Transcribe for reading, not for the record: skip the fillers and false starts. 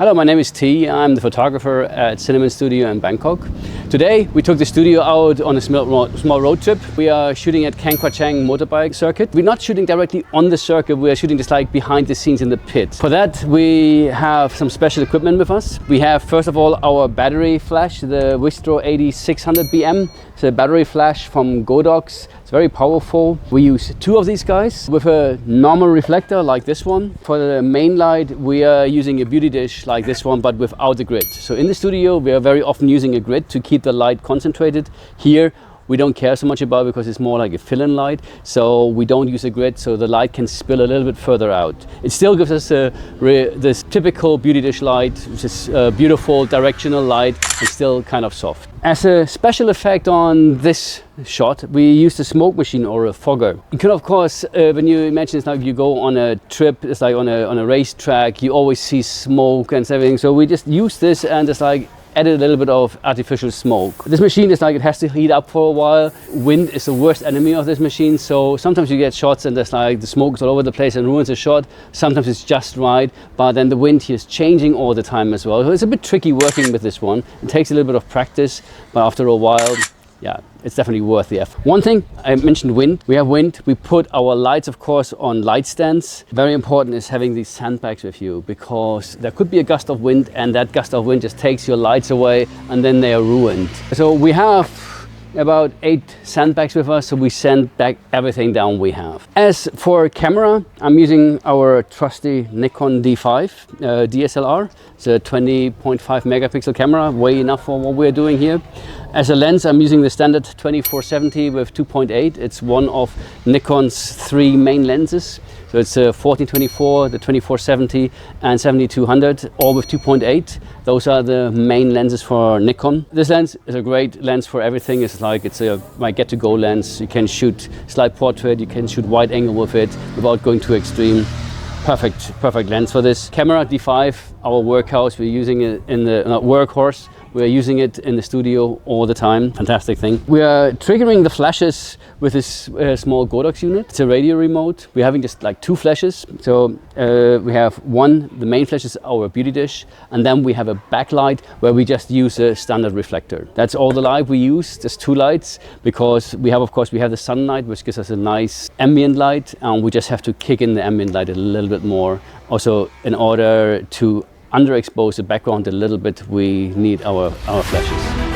Hello, my name is T. I'm the photographer at Cinnamon Studio in Bangkok. Today we took the studio out on a small road trip. We are shooting at Kaeng Krachan motorbike circuit. We're not shooting directly on the circuit, we are shooting just like behind the scenes in the pit. For that we have some special equipment with us. We have first of all our battery flash, the Wistro 8600 BM. It's a battery flash from Godox. It's very powerful. We use two of these guys with a normal reflector like this one. For the main light we are using a beauty dish like this one, but without the grid. So in the studio we are very often using a grid to keep the light concentrated. Here we don't care so much about it because it's more like a fill-in light, so we don't use a grid, so the light can spill a little bit further out. It still gives us this typical beauty dish light, which is a beautiful directional light and still kind of soft. As a special effect on this shot, we used a smoke machine or a fogger. You can of course, when you imagine it's like you go on a trip, it's like on a racetrack, you always see smoke and everything. So we just use this and just like added a little bit of artificial smoke. This machine is like, it has to heat up for a while. Wind is the worst enemy of this machine, so sometimes you get shots and there's like the smoke is all over the place and ruins the shot. Sometimes it's just right, but then the wind here is changing all the time as well. So it's a bit tricky working with this one. It takes a little bit of practice, but after a while, yeah, it's definitely worth the effort. One thing, I mentioned wind. We have wind. We put our lights, of course, on light stands. Very important is having these sandbags with you, because there could be a gust of wind and that gust of wind just takes your lights away and then they are ruined. So we have about 8 sandbags with us, so we sand back everything down we have. As for camera, I'm using our trusty Nikon D5 DSLR. It's a 20.5 megapixel camera, way enough for what we're doing here. As a lens, I'm using the standard 24-70 with 2.8. It's one of Nikon's 3 main lenses. So it's a 14-24, the 24-70 and 70-200, all with 2.8. Those are the main lenses for Nikon. This lens is a great lens for everything. It's like, it's my get-to-go lens. You can shoot slide portrait, you can shoot wide angle with it without going too extreme. Perfect lens for this. Camera D5, our workhorse. We're using it in the workhorse. We're using it in the studio all the time. Fantastic thing. We are triggering the flashes with this small Godox unit. It's a radio remote. We're having just like 2 flashes. So we have one, the main flash is our beauty dish, and then we have a backlight where we just use a standard reflector. That's all the light we use, just 2 lights, because we have, of course, we have the sunlight, which gives us a nice ambient light, and we just have to kick in the ambient light a little bit more. Also, in order to underexpose the background a little bit, we need our flashes.